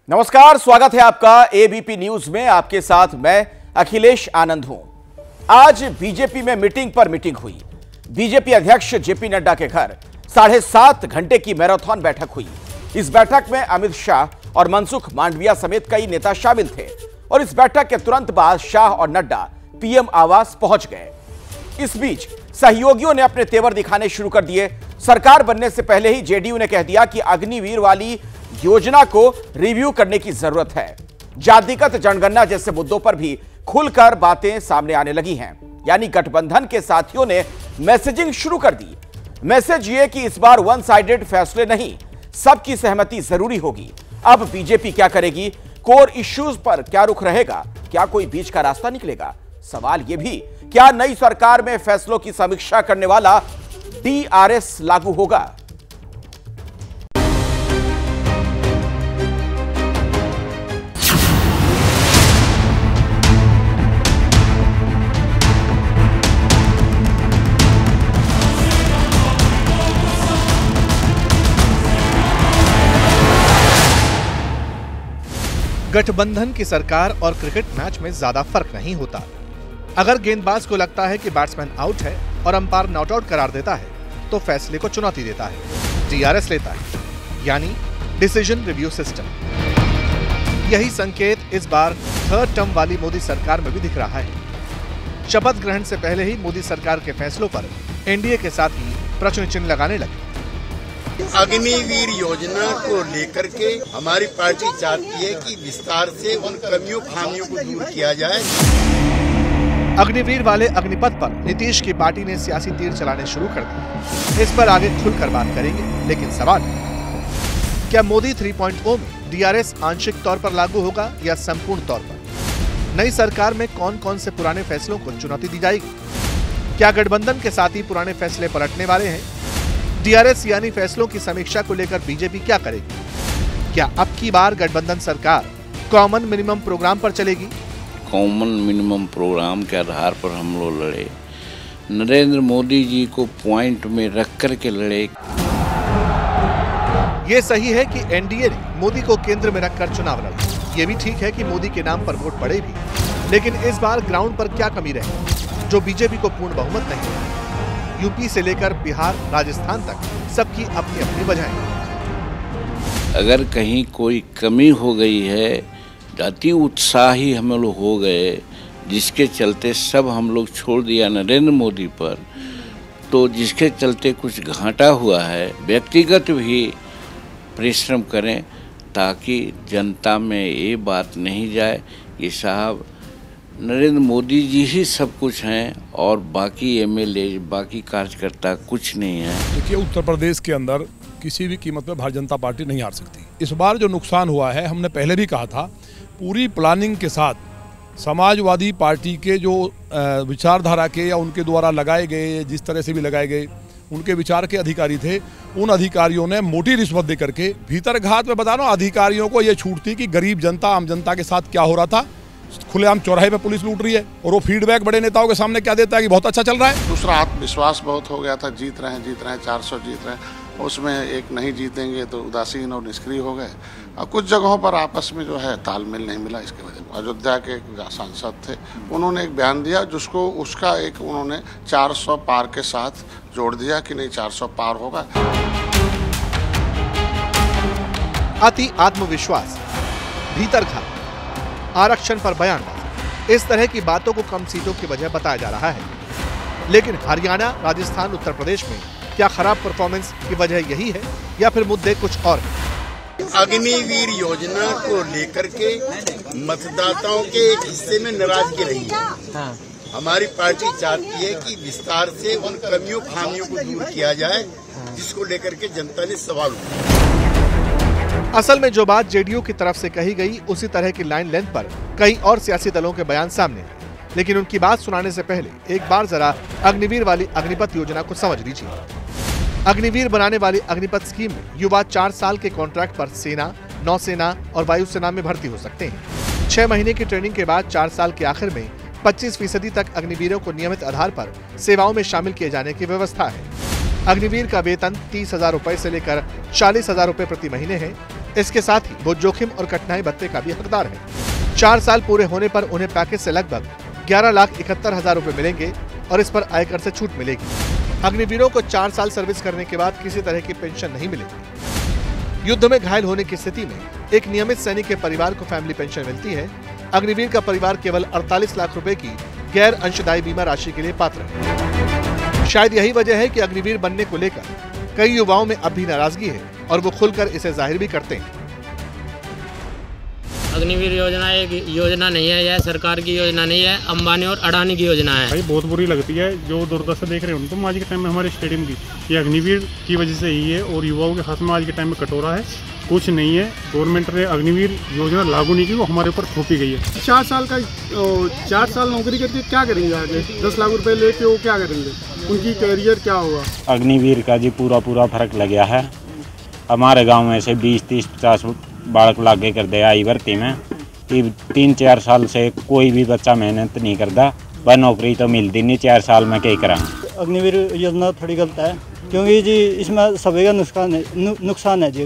नमस्कार, स्वागत है आपका एबीपी न्यूज में। आपके साथ मैं अखिलेश आनंद हूं। आज बीजेपी में मीटिंग पर मीटिंग हुई। बीजेपी अध्यक्ष जेपी नड्डा के घर 7.5 घंटे की मैराथन बैठक हुई। इस बैठक में अमित शाह और मनसुख मांडविया समेत कई नेता शामिल थे और इस बैठक के तुरंत बाद शाह और नड्डा पीएम आवास पहुंच गए। इस बीच सहयोगियों ने अपने तेवर दिखाने शुरू कर दिए। सरकार बनने से पहले ही जेडीयू ने कह दिया कि अग्निवीर वाली योजना को रिव्यू करने की जरूरत है। जातिगत जनगणना जैसे मुद्दों पर भी खुलकर बातें सामने आने लगी हैं। यानी गठबंधन के साथियों ने मैसेजिंग शुरू कर दी। मैसेज ये कि इस बार वन साइडेड फैसले नहीं, सबकी सहमति जरूरी होगी। अब बीजेपी क्या करेगी? कोर इश्यूज पर क्या रुख रहेगा? क्या कोई बीच का रास्ता निकलेगा? सवाल यह भी, क्या नई सरकार में फैसलों की समीक्षा करने वाला डीआरएस लागू होगा? गठबंधन की सरकार और क्रिकेट मैच में ज्यादा फर्क नहीं होता। अगर गेंदबाज को लगता है कि बैट्समैन आउट है और अंपायर नॉट आउट करार देता है तो फैसले को चुनौती देता है, डीआरएस लेता है, यानी डिसीजन रिव्यू सिस्टम। यही संकेत इस बार थर्ड टर्म वाली मोदी सरकार में भी दिख रहा है। शपथ ग्रहण से पहले ही मोदी सरकार के फैसलों पर एनडीए के साथ ही प्रश्न चिन्ह लगाने लगे। अग्निवीर योजना को लेकर के हमारी पार्टी चाहती है कि विस्तार से उन कमियों खामियों को दूर किया जाए। अग्निवीर वाले अग्निपथ पर नीतीश की पार्टी ने सियासी तीर चलाने शुरू कर दिए। इस पर आगे खुलकर बात करेंगे, लेकिन सवाल क्या मोदी 3.0 में डीआरएस आंशिक तौर पर लागू होगा या संपूर्ण तौर पर? नई सरकार में कौन कौन से पुराने फैसलों को चुनौती दी जाएगी? क्या गठबंधन के साथ ही पुराने फैसले पलटने वाले हैं? डीआरएस यानी फैसलों की समीक्षा को लेकर बीजेपी क्या करेगी? क्या अब की बार गठबंधन सरकार कॉमन मिनिमम प्रोग्राम पर चलेगी? कॉमन मिनिमम प्रोग्राम के आधार पर हम लोग लड़े, नरेंद्र मोदी जी को पॉइंट में रख कर के लड़े। ये सही है कि एनडीए ने मोदी को केंद्र में रखकर चुनाव लड़ा। ये भी ठीक है कि मोदी के नाम पर वोट पड़े भी, लेकिन इस बार ग्राउंड पर क्या कमी रही जो बीजेपी को पूर्ण बहुमत नहीं है? यूपी से लेकर बिहार, राजस्थान तक सबकी अपनी अपनी वजहें। अगर कहीं कोई कमी हो गई है, अति उत्साही हम लोग हो गए, जिसके चलते सब हम लोग छोड़ दिया नरेंद्र मोदी पर, तो जिसके चलते कुछ घाटा हुआ है, व्यक्तिगत भी परिश्रम करें ताकि जनता में ये बात नहीं जाए कि साहब नरेंद्र मोदी जी ही सब कुछ हैं और बाकी एमएलए, बाकी कार्यकर्ता कुछ नहीं है। देखिए, उत्तर प्रदेश के अंदर किसी भी कीमत में भारतीय जनता पार्टी नहीं हार सकती। इस बार जो नुकसान हुआ है, हमने पहले भी कहा था, पूरी प्लानिंग के साथ समाजवादी पार्टी के जो विचारधारा के या उनके द्वारा लगाए गए, जिस तरह से भी लगाए गए, उनके विचार के अधिकारी थे, उन अधिकारियों ने मोटी रिश्वत दे करके भीतर घात में बता रहा हूं, अधिकारियों को ये छूट थी कि गरीब जनता, आम जनता के साथ क्या हो रहा था। खुलेआम चौराहे पे पुलिस लूट रही है और वो फीडबैक बड़े नेताओं के सामने क्या देता है कि बहुत अच्छा चल रहा है। दूसरा, आत्मविश्वास बहुत हो गया था, जीत रहे हैं 400 जीत रहे हैं, उसमें एक नहीं जीतेंगे तो उदासीन और निष्क्रिय हो गए। और कुछ जगहों पर आपस में जो है तालमेल नहीं मिला। इसके वजह अयोध्या के सांसद थे, उन्होंने एक बयान दिया जिसको उसका एक उन्होंने 400 पार के साथ जोड़ दिया कि नहीं 400 पार होगा। अति आत्मविश्वास, भीतर घात, आरक्षण पर बयानबाजी, इस तरह की बातों को कम सीटों की वजह बताया जा रहा है। लेकिन हरियाणा, राजस्थान, उत्तर प्रदेश में क्या खराब परफॉर्मेंस की वजह यही है या फिर मुद्दे कुछ और? अग्निवीर योजना को लेकर के मतदाताओं के एक हिस्से में नाराजगी रही है। हमारी पार्टी चाहती है कि विस्तार से उन कमियों खामियों को दूर किया जाए, जिसको लेकर के जनता ने सवाल उठाया। असल में जो बात जेडीयू की तरफ से कही गई, उसी तरह की लाइन लेंथ पर कई और सियासी दलों के बयान सामने हैं। लेकिन उनकी बात सुनाने से पहले एक बार जरा अग्निवीर वाली अग्निपथ योजना को समझ लीजिए। अग्निवीर बनाने वाली अग्निपथ स्कीम में युवा 4 साल के कॉन्ट्रैक्ट पर सेना, नौसेना और वायुसेना में भर्ती हो सकते हैं। 6 महीने की ट्रेनिंग के बाद 4 साल के आखिर में 25% तक अग्निवीरों को नियमित आधार पर सेवाओं में शामिल किए जाने की व्यवस्था है। अग्निवीर का वेतन 30,000 रुपए से लेकर 40,000 रुपए प्रति महीने है। इसके साथ ही वो जोखिम और कठिनाई भत्ते का भी हकदार है। 4 साल पूरे होने पर उन्हें पैकेज से लगभग 11,71,000 रुपए मिलेंगे और इस पर आयकर से छूट मिलेगी। अग्निवीरों को 4 साल सर्विस करने के बाद किसी तरह की पेंशन नहीं मिलेगी। युद्ध में घायल होने की स्थिति में एक नियमित सैनिक के परिवार को फैमिली पेंशन मिलती है। अग्निवीर का परिवार केवल 48 लाख रुपए की गैर अंशदायी बीमा राशि के लिए पात्र है। शायद यही वजह है कि अग्निवीर बनने को लेकर कई युवाओं में अब भी नाराजगी है और वो खुलकर इसे जाहिर भी करते हैं। अग्निवीर योजना एक योजना नहीं है, यह सरकार की योजना नहीं है, अंबानी और अडानी की योजना है। भाई बहुत बुरी लगती है जो दुर्दशा देख रहे हो तुम आज के टाइम में हमारे स्टेडियम की, ये अग्निवीर की वजह से ही है और युवाओं के हाथ में आज के टाइम में कटोरा है, कुछ नहीं है। गवर्नमेंट ने अग्निवीर योजना लागू नहीं की, वो हमारे ऊपर थोपी गई है। 4 साल नौकरी करके क्या करेंगे आगे? 10 लाख रुपए लेके वो क्या करेंगे? उनकी कैरियर क्या होगा? अग्निवीर का जी पूरा फर्क लग गया है। हमारे गांव में से 20, 30, 50 बालक लागे कर दिया आई भर्ती में। 3-4 साल से कोई भी बच्चा मेहनत नहीं करता, वह नौकरी तो मिलती नहीं। 4 साल में क्या करा। अग्निवीर योजना थोड़ी गलत है क्योंकि जी इसमें सभी का नुकसान है जी।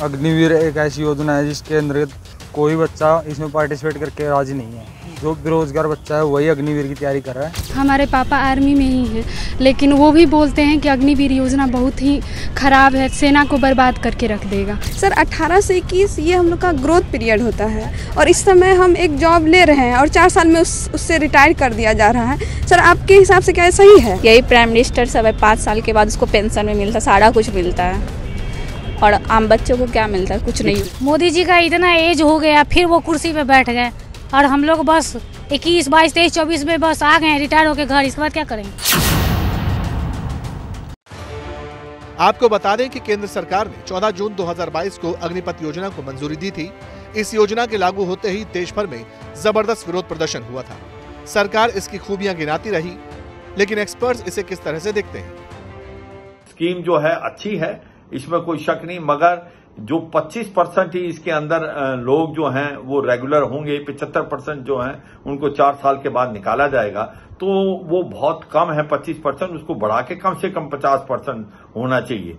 अग्निवीर एक ऐसी योजना है जिसके अंदर कोई बच्चा इसमें पार्टिसिपेट करके राजी नहीं है। जो बेरोजगार बच्चा है वही अग्निवीर की तैयारी कर रहा है। हमारे पापा आर्मी में ही हैं, लेकिन वो भी बोलते हैं कि अग्निवीर योजना बहुत ही खराब है, सेना को बर्बाद करके रख देगा। सर 18 से 21 ये हम लोग का ग्रोथ पीरियड होता है और इस समय हम एक जॉब ले रहे हैं और 4 साल में उससे रिटायर कर दिया जा रहा है। सर आपके हिसाब से क्या सही है? यही प्राइम मिनिस्टर सब है, 5 साल के बाद उसको पेंशन में मिलता, सारा कुछ मिलता है और आम बच्चों को क्या मिलता है? कुछ नहीं। मोदी जी का इतना एज हो गया फिर वो कुर्सी पे बैठ गए और हम लोग बस 21, 22, 23, 24 में बस आ गए रिटायर होके घर। इसके बाद क्या करेंगे? आपको बता दें कि केंद्र सरकार ने 14 जून 2022 को अग्निपथ योजना को मंजूरी दी थी। इस योजना के लागू होते ही देश भर में जबरदस्त विरोध प्रदर्शन हुआ था। सरकार इसकी खूबियां गिनाती रही, लेकिन एक्सपर्ट्स इसे किस तरह से देखते हैं? स्कीम जो है अच्छी है, इसमें कोई शक नहीं, मगर जो 25% ही इसके अंदर लोग जो हैं वो रेगुलर होंगे, 75% जो हैं उनको 4 साल के बाद निकाला जाएगा, तो वो बहुत कम है। 25% उसको बढ़ा के कम से कम 50% होना चाहिए।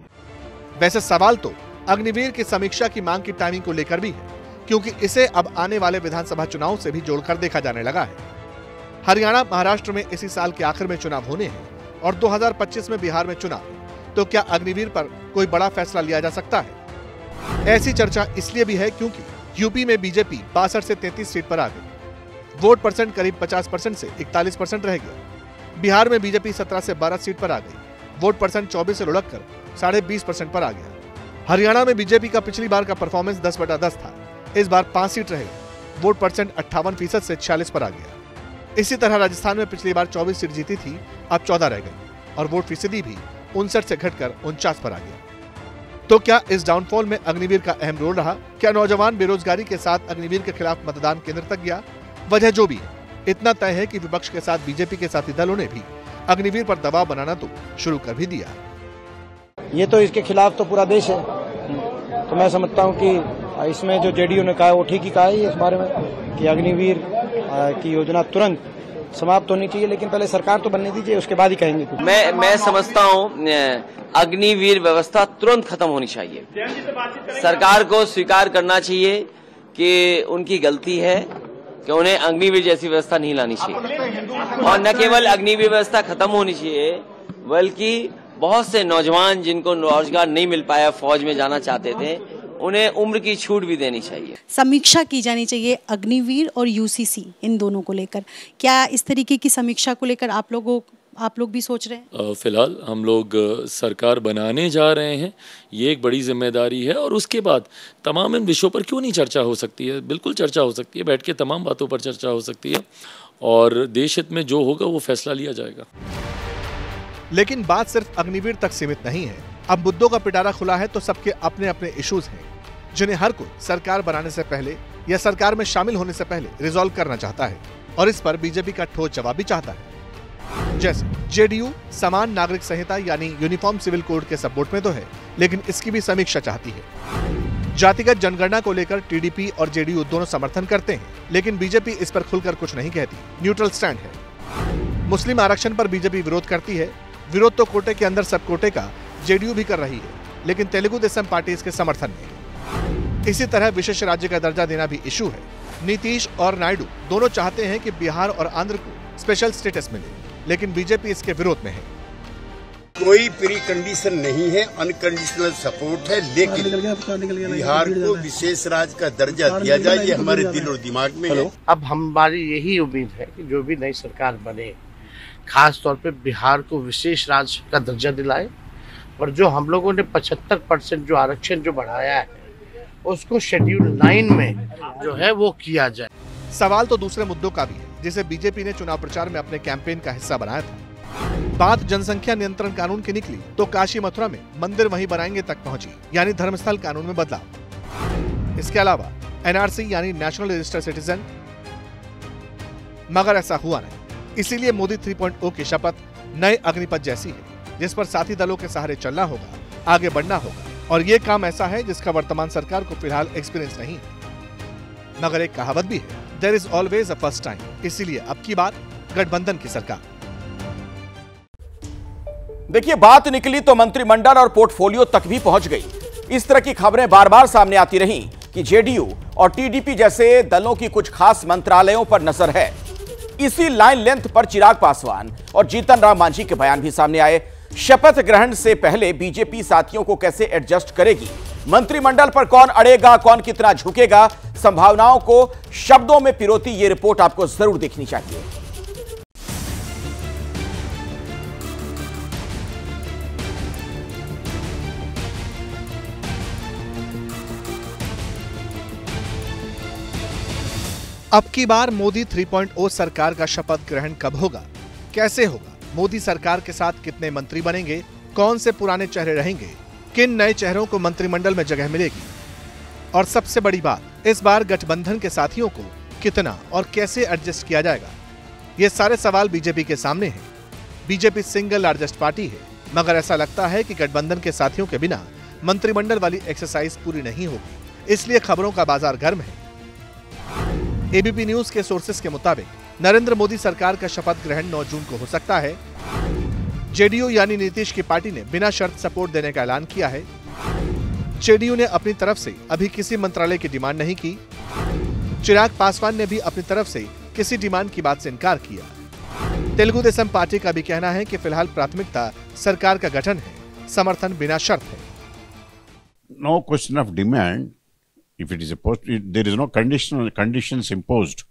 वैसे सवाल तो अग्निवीर की समीक्षा की मांग की टाइमिंग को लेकर भी है, क्योंकि इसे अब आने वाले विधानसभा चुनाव से भी जोड़कर देखा जाने लगा है। हरियाणा, महाराष्ट्र में इसी साल के आखिर में चुनाव होने हैं और 2025 में बिहार में चुनाव, तो क्या अग्निवीर पर कोई बड़ा फैसला लिया जा सकता है? ऐसी चर्चा इसलिए भी है क्योंकि यूपी में बीजेपी 62 से 33 सीट पर आ गई। वोट परसेंट करीब 50% से 41% रह गया। बिहार में बीजेपी 17 से 12 सीट पर आ गई। वोट परसेंट 24 से लुढ़ककर 20.5% पर आ गया। हरियाणा में बीजेपी का पिछली बार का परफॉर्मेंस 10/10 था, इस बार 5 सीट रह गई। वोट परसेंट 58% से 46 पर आ गया। इसी तरह राजस्थान में पिछली बार 24 सीट जीती थी, अब 14 रह गई और वोट फीसदी भी 59 से घटकर 49 पर आ गया। तो क्या इस डाउनफॉल में अग्निवीर का अहम रोल रहा? क्या नौजवान बेरोजगारी के साथ अग्निवीर के खिलाफ मतदान केंद्र तक गया? वजह जो भी है, इतना तय है कि विपक्ष के साथ बीजेपी के साथी दलों ने भी अग्निवीर पर दबाव बनाना तो शुरू कर भी दिया। ये तो इसके खिलाफ तो पूरा देश है, तो मैं समझता हूँ कि इसमें जो जेडीयू ने कहा है वो ठीक ही कहा है इस बारे में कि अग्निवीर की योजना तुरंत समाप्त होनी चाहिए, लेकिन पहले सरकार तो बनने दीजिए, उसके बाद ही कहेंगे कुछ। मैं समझता हूँ अग्निवीर व्यवस्था तुरंत खत्म होनी चाहिए। सरकार को स्वीकार करना चाहिए कि उनकी गलती है कि उन्हें अग्निवीर जैसी व्यवस्था नहीं लानी चाहिए, और न केवल अग्निवीर व्यवस्था खत्म होनी चाहिए बल्कि बहुत से नौजवान जिनको रोजगार नहीं मिल पाया, फौज में जाना चाहते थे, उन्हें उम्र की छूट भी देनी चाहिए। समीक्षा की जानी चाहिए अग्निवीर और यूसीसी, इन दोनों को लेकर। क्या इस तरीके की समीक्षा को लेकर आप लोग भी सोच रहे हैं? फिलहाल हम लोग सरकार बनाने जा रहे हैं, ये एक बड़ी जिम्मेदारी है, और उसके बाद तमाम इन विषयों पर क्यों नहीं चर्चा हो सकती है? बिल्कुल चर्चा हो सकती है, बैठ के तमाम बातों पर चर्चा हो सकती है और देश हित में जो होगा वो फैसला लिया जाएगा। लेकिन बात सिर्फ अग्निवीर तक सीमित नहीं है। अब मुद्दों का पिटारा खुला है तो सबके अपने अपने इश्यूज हैं, जिन्हें हर कोई सरकार बनाने से पहले या सरकार में शामिल होने से पहले रिजॉल्व करना चाहता है, और इस पर बीजेपी का ठोस जवाब भी चाहता है। जैसे जेडीयू समान नागरिक संहिता यानी यूनिफॉर्म सिविल कोड के सपोर्ट में तो है, लेकिन इसकी भी समीक्षा चाहती है। जातिगत जनगणना को लेकर टीडीपी और जेडीयू दोनों समर्थन करते हैं, लेकिन बीजेपी इस पर खुलकर कुछ नहीं कहती, न्यूट्रल स्टैंड है। मुस्लिम आरक्षण पर बीजेपी विरोध करती है। विरोध तो कोटे के अंदर सब कोटे का जेडीयू भी कर रही है, लेकिन तेलुगु देशम पार्टी इसके समर्थन में है। इसी तरह विशेष राज्य का दर्जा देना भी इशू है। नीतीश और नायडू दोनों चाहते हैं कि बिहार और आंध्र को स्पेशल स्टेटस मिले, लेकिन बीजेपी इसके विरोध में है। कोई प्री कंडीशन नहीं है, अनकंडीशनल सपोर्ट है, लेकिन बिहार को विशेष राज्य का दर्जा दिया जाए, ये हमारे दिल और दिमाग में है। अब हमारी यही उम्मीद है कि जो भी नई सरकार बने, खास तौर पे बिहार को विशेष राज्य का दर्जा दिलाए, और जो हम लोगों ने 75% जो आरक्षण जो बढ़ाया है उसको शेड्यूल 9 में जो है वो किया जाए। सवाल तो दूसरे मुद्दों का भी है, जिसे बीजेपी ने चुनाव प्रचार में अपने कैंपेन का हिस्सा बनाया था। बात जनसंख्या नियंत्रण कानून की निकली तो काशी मथुरा में मंदिर वहीं बनाएंगे तक पहुंची, यानी धर्मस्थल कानून में बदलाव। इसके अलावा एनआरसी यानी नेशनल रजिस्टर्ड सिटीजन, मगर ऐसा हुआ नहीं। इसीलिए मोदी 3.0 की शपथ नए अग्निपथ जैसी है, जिस पर साथी दलों के सहारे चलना होगा, आगे बढ़ना होगा, और ये काम ऐसा है जिसका वर्तमान सरकार को फिलहाल एक्सपीरियंस नहीं है। मगर एक कहावत भी है, there is always a first time. इसीलिए अब की बात गठबंधन की सरकार। देखिए, बात निकली तो मंत्रिमंडल और पोर्टफोलियो तक भी पहुंच गई। इस तरह की खबरें बार बार सामने आती रहीं कि जेडीयू और टीडीपी जैसे दलों की कुछ खास मंत्रालयों पर नजर है। इसी लाइन लेंथ पर चिराग पासवान और जीतन राम मांझी के बयान भी सामने आए। शपथ ग्रहण से पहले बीजेपी साथियों को कैसे एडजस्ट करेगी, मंत्रिमंडल पर कौन अड़ेगा, कौन कितना झुकेगा, संभावनाओं को शब्दों में पिरोती ये रिपोर्ट आपको जरूर देखनी चाहिए। अब की बार मोदी 3.0 सरकार का शपथ ग्रहण कब होगा, कैसे होगा, मोदी सरकार के साथ कितने मंत्री बनेंगे, कौन से पुराने चेहरे रहेंगे, किन नए चेहरों को मंत्रिमंडल में जगह मिलेगी, और सबसे बड़ी बात, इस बार गठबंधन के साथियों को कितना और कैसे एडजस्ट किया जाएगा, ये सारे सवाल बीजेपी के सामने हैं। बीजेपी सिंगल लार्जेस्ट पार्टी है, मगर ऐसा लगता है कि गठबंधन के साथियों के बिना मंत्रिमंडल वाली एक्सरसाइज पूरी नहीं होगी, इसलिए खबरों का बाजार गर्म है। एबीपी न्यूज के सोर्सेस के मुताबिक नरेंद्र मोदी सरकार का शपथ ग्रहण 9 जून को हो सकता है। जेडीयू यानी नीतीश की पार्टी ने बिना शर्त सपोर्ट देने का ऐलान किया है। जेडीयू ने अपनी तरफ से अभी किसी मंत्रालय की डिमांड नहीं की। चिराग पासवान ने भी अपनी तरफ से किसी डिमांड की बात से इनकार किया। तेलुगु देशम पार्टी का भी कहना है कि फिलहाल प्राथमिकता सरकार का गठन है, समर्थन बिना शर्त है। No question of demand. If it is a post, there is no conditions imposed.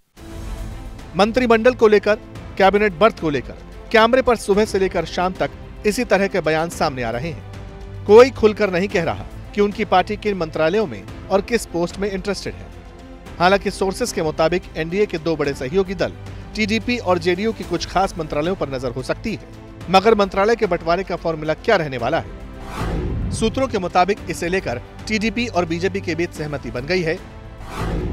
मंत्रिमंडल को लेकर, कैबिनेट बर्थ को लेकर कैमरे पर सुबह से लेकर शाम तक इसी तरह के बयान सामने आ रहे हैं। कोई खुलकर नहीं कह रहा कि उनकी पार्टी किन मंत्रालयों में और किस पोस्ट में इंटरेस्टेड है। हालांकि सोर्सेस के मुताबिक एनडीए के 2 बड़े सहयोगी दल टीडीपी और जेडीयू की कुछ खास मंत्रालयों पर नजर हो सकती है, मगर मंत्रालय के बंटवारे का फॉर्मूला क्या रहने वाला है। सूत्रों के मुताबिक इसे लेकर टीडीपी और बीजेपी के बीच सहमति बन गई है।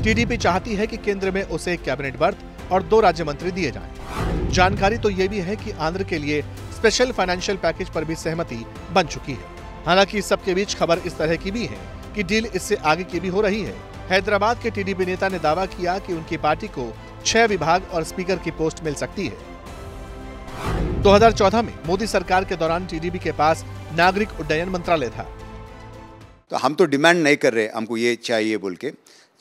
टीडीपी चाहती है कि केंद्र में उसे एक कैबिनेट बर्थ और 2 राज्य मंत्री दिए जाएं। जानकारी तो ये भी है कि आंध्र के लिए स्पेशल फाइनेंशियल पैकेज पर भी सहमति बन चुकी है। हालांकि इस सबके बीच खबर इस तरह की भी है कि डील इससे आगे की भी हो रही है। हैदराबाद के टीडीपी नेता ने दावा किया कि उनकी पार्टी को 6 विभाग और स्पीकर की पोस्ट मिल सकती है। 2014 में मोदी सरकार के दौरान टीडीपी के पास नागरिक उड्डयन मंत्रालय था। तो हम तो डिमांड नहीं कर रहे हमको ये चाहिए बोल के।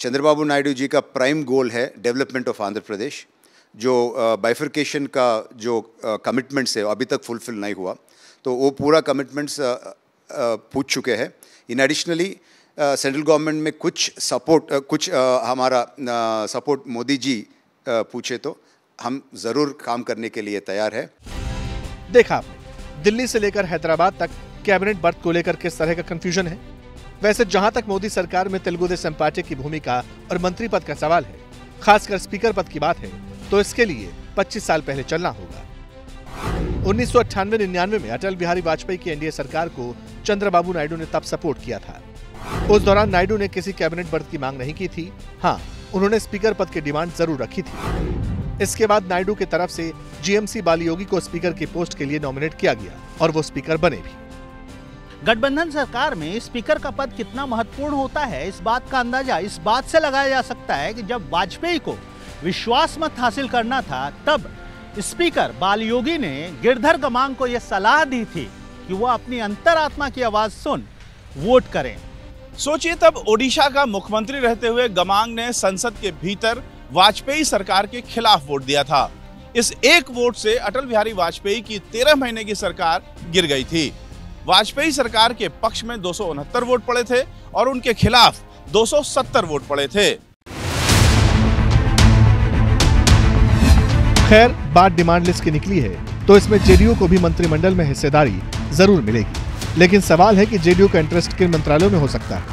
चंद्रबाबू नायडू जी का प्राइम गोल है डेवलपमेंट ऑफ आंध्र प्रदेश, जो बाइफर्केशन का जो कमिटमेंट्स है अभी तक फुलफिल नहीं हुआ, तो वो पूरा कमिटमेंट्स पूछ चुके हैं। इन एडिशनली सेंट्रल गवर्नमेंट में कुछ सपोर्ट हमारा सपोर्ट मोदी जी पूछे तो हम जरूर काम करने के लिए तैयार है। देखा आपने, दिल्ली से लेकर हैदराबाद तक कैबिनेट बर्थ को लेकर किस तरह का कंफ्यूजन है। वैसे जहां तक मोदी सरकार में तेलुगु देशम पार्टी की भूमिका और मंत्री पद का सवाल है, खासकर स्पीकर पद की बात है, तो इसके लिए 25 साल पहले चलना होगा। 1998-99 में अटल बिहारी वाजपेयी की एनडीए सरकार को चंद्रबाबू नायडू ने तब सपोर्ट किया था। उस दौरान नायडू ने किसी कैबिनेट बर्थ की मांग नहीं की थी। हाँ, उन्होंने स्पीकर पद की डिमांड जरूर रखी थी। इसके बाद नायडू की तरफ से जीएमसी बालयोगी को स्पीकर की पोस्ट के लिए नॉमिनेट किया गया और वो स्पीकर बने भी। गठबंधन सरकार में स्पीकर का पद कितना महत्वपूर्ण होता है, इस बात का अंदाजा इस बात से लगाया जा सकता है कि जब वाजपेयी को विश्वास मत हासिल करना था, तब स्पीकर बालयोगी ने गिरधर गमांग को यह सलाह दी थी कि वो अपनी अंतरात्मा की आवाज सुन वोट करें। सोचिए, तब ओडिशा का मुख्यमंत्री रहते हुए गमांग ने संसद के भीतर वाजपेयी सरकार के खिलाफ वोट दिया था। इस एक वोट से अटल बिहारी वाजपेयी की 13 महीने की सरकार गिर गई थी। वाजपेयी सरकार के पक्ष में 269 वोट पड़े थे और उनके खिलाफ 270 वोट पड़े थे। खैर, बात डिमांड लिस्ट की निकली है तो इसमें जेडीयू को भी मंत्रिमंडल में हिस्सेदारी जरूर मिलेगी, लेकिन सवाल है कि जेडीयू का इंटरेस्ट किन मंत्रालयों में हो सकता है।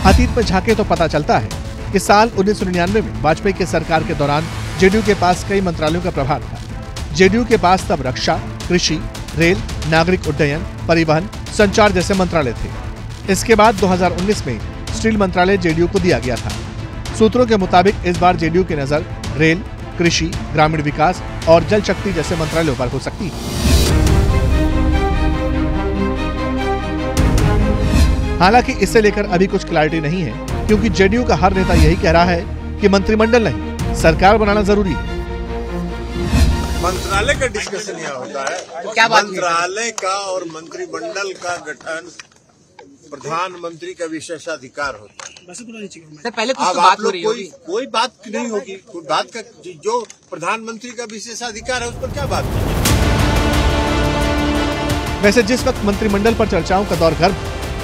अतीत में झांके तो पता चलता है कि साल 1999 में वाजपेयी की सरकार के दौरान जेडीयू के पास कई मंत्रालयों का प्रभार था। जेडीयू के पास तब रक्षा, कृषि, रेल, नागरिक उड्डयन, परिवहन, संचार जैसे मंत्रालय थे। इसके बाद 2019 में स्टील मंत्रालय जेडीयू को दिया गया था। सूत्रों के मुताबिक इस बार जेडीयू की नजर रेल, कृषि, ग्रामीण विकास और जल शक्ति जैसे मंत्रालयों पर हो सकती है। हालांकि इससे लेकर अभी कुछ क्लैरिटी नहीं है, क्योंकि जेडीयू का हर नेता यही कह रहा है कि मंत्रिमंडल नहीं, सरकार बनाना जरूरी है। मंत्रालय का डिस्कशन यहाँ होता है। क्या बात? मंत्रालय का और मंत्रिमंडल का गठन प्रधानमंत्री का विशेषाधिकार होता है। सर, पहले कुछ तो बात हो रही होगी। कोई बात नहीं होगी। कोई बात का जो प्रधानमंत्री का विशेषाधिकार है उस पर क्या बात? वैसे जिस वक्त मंत्रिमंडल पर चर्चाओं का दौर गर्म,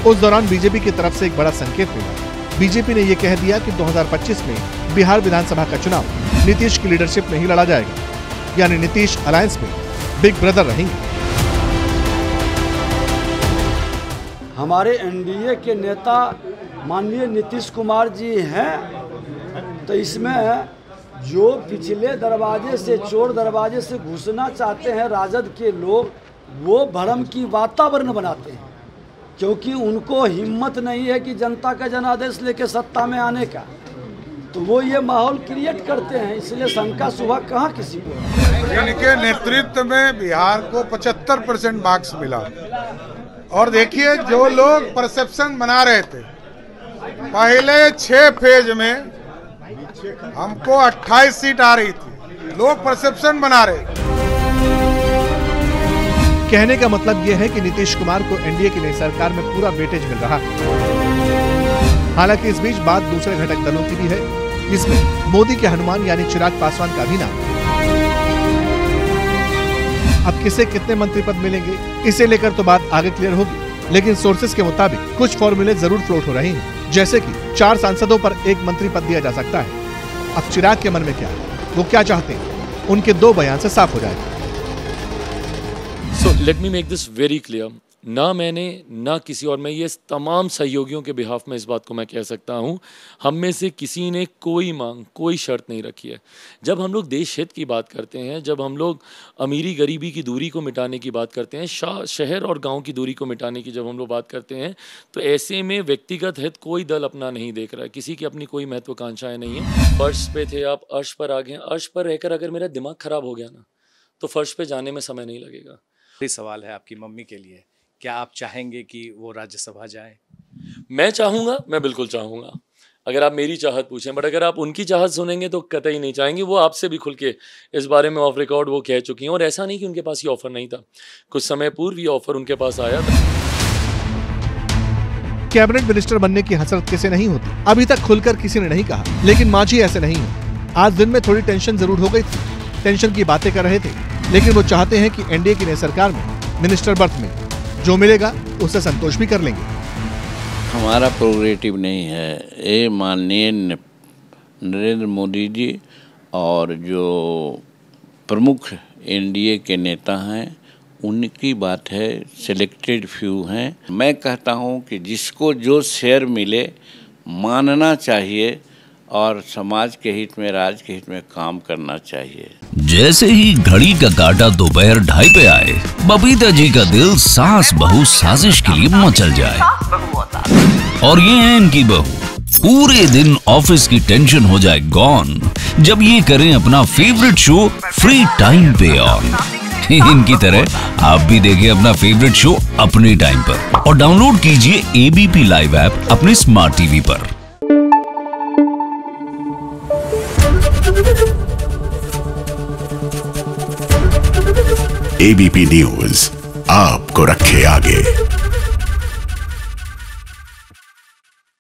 उस दौरान बीजेपी की तरफ से एक बड़ा संकेत मिला। बीजेपी ने यह कह दिया कि 2025 में बिहार विधानसभा का चुनाव नीतीश की लीडरशिप में ही लड़ा जाएगा, यानी नीतीश अलायंस में बिग ब्रदर रहेंगे। हमारे एनडीए के नेता माननीय नीतीश कुमार जी हैं, तो इसमें जो पिछले दरवाजे से, चोर दरवाजे से घुसना चाहते हैं राजद के लोग, वो भ्रम की वातावरण बनाते हैं, क्योंकि उनको हिम्मत नहीं है कि जनता का जनादेश लेके सत्ता में आने का, तो वो ये माहौल क्रिएट करते हैं। इसलिए शंका सुबह कहाँ किसी को। इनके नेतृत्व में बिहार को 75% मार्क्स मिला। और देखिए, जो लोग परसेप्शन बना रहे थे, पहले 6 फेज में हमको 28 सीट आ रही थी, लोग परसेप्शन बना रहे थे। कहने का मतलब यह है कि नीतीश कुमार को एनडीए की नई सरकार में पूरा वेटेज मिल रहा है। हालांकि इस बीच बात दूसरे घटक दलों की भी है, जिसमें मोदी के हनुमान यानी चिराग पासवान का भी नाम। अब किसे कितने मंत्री पद मिलेंगे, इसे लेकर तो बात आगे क्लियर होगी, लेकिन सोर्सेज के मुताबिक कुछ फॉर्मूले जरूर फ्लोट हो रहे हैं, जैसे कि 4 सांसदों पर 1 मंत्री पद दिया जा सकता है। अब चिराग के मन में क्या है, वो क्या चाहते हैं, उनके 2 बयान से साफ हो जाएगा। So let me make this very clear. ना मैंने ना किसी और, मैं ये तमाम सहयोगियों के बिहाफ में इस बात को मैं कह सकता हूँ, हम में से किसी ने कोई मांग, कोई शर्त नहीं रखी है। जब हम लोग देश हित की बात करते हैं, जब हम लोग अमीरी गरीबी की दूरी को मिटाने की बात करते हैं, शहर और गांव की दूरी को मिटाने की जब हम लोग बात करते हैं, तो ऐसे में व्यक्तिगत हित कोई दल अपना नहीं देख रहा है, किसी की अपनी कोई महत्वाकांक्षाएँ नहीं है। फर्श पे थे आप, अर्श पर आ गए। अर्श पर रहकर अगर मेरा दिमाग खराब हो गया ना, तो फर्श पे जाने में समय नहीं लगेगा। सवाल है आपकी मम्मी के लिए, क्या आप चाहेंगे कि वो राज्यसभा जाए? मैं चाहूँगा, मैं बिल्कुल चाहूँगा, अगर आप मेरी चाहत पूछें। बट अगर आप उनकी चाहत सुनेंगे तो कतई नहीं चाहेंगे। वो आपसे भी खुल के इस बारे में ऑफ रिकॉर्ड वो कह चुकी हैं, और ऐसा नहीं कि उनके पास ये ऑफर नहीं था, कुछ समय पूर्व ये ऑफर उनके पास आया था। कैबिनेट मिनिस्टर बनने की हसरत किसे नहीं होती, अभी तक खुलकर किसी ने नहीं कहा, लेकिन मांझी ऐसे नहीं है। आज दिन में थोड़ी टेंशन जरूर हो गई थी, टेंशन की बातें कर रहे थे, लेकिन वो चाहते हैं कि एनडीए की नई सरकार में मिनिस्टर बर्थ में जो मिलेगा उससे संतोष भी कर लेंगे। हमारा प्रोग्रेटिव नहीं है, ये माननीय नरेंद्र मोदी जी और जो प्रमुख एनडीए के नेता हैं उनकी बात है, सिलेक्टेड फ्यू हैं। मैं कहता हूं कि जिसको जो शेयर मिले मानना चाहिए और समाज के हित में, राज्य के हित में काम करना चाहिए। जैसे ही घड़ी का काटा दोपहर 2:30 पे आए, बबीता जी का दिल सास बहू साजिश के लिए मचल जाए। और ये है इनकी बहू, पूरे दिन ऑफिस की टेंशन हो जाए गॉन जब ये करें अपना फेवरेट शो फ्री टाइम पे ऑन। इनकी तरह आप भी देखिए अपना फेवरेट शो अपने टाइम पर और डाउनलोड कीजिए एबीपी लाइव ऐप अपने स्मार्ट टीवी पर। एबीपी न्यूज आपको रखे आगे।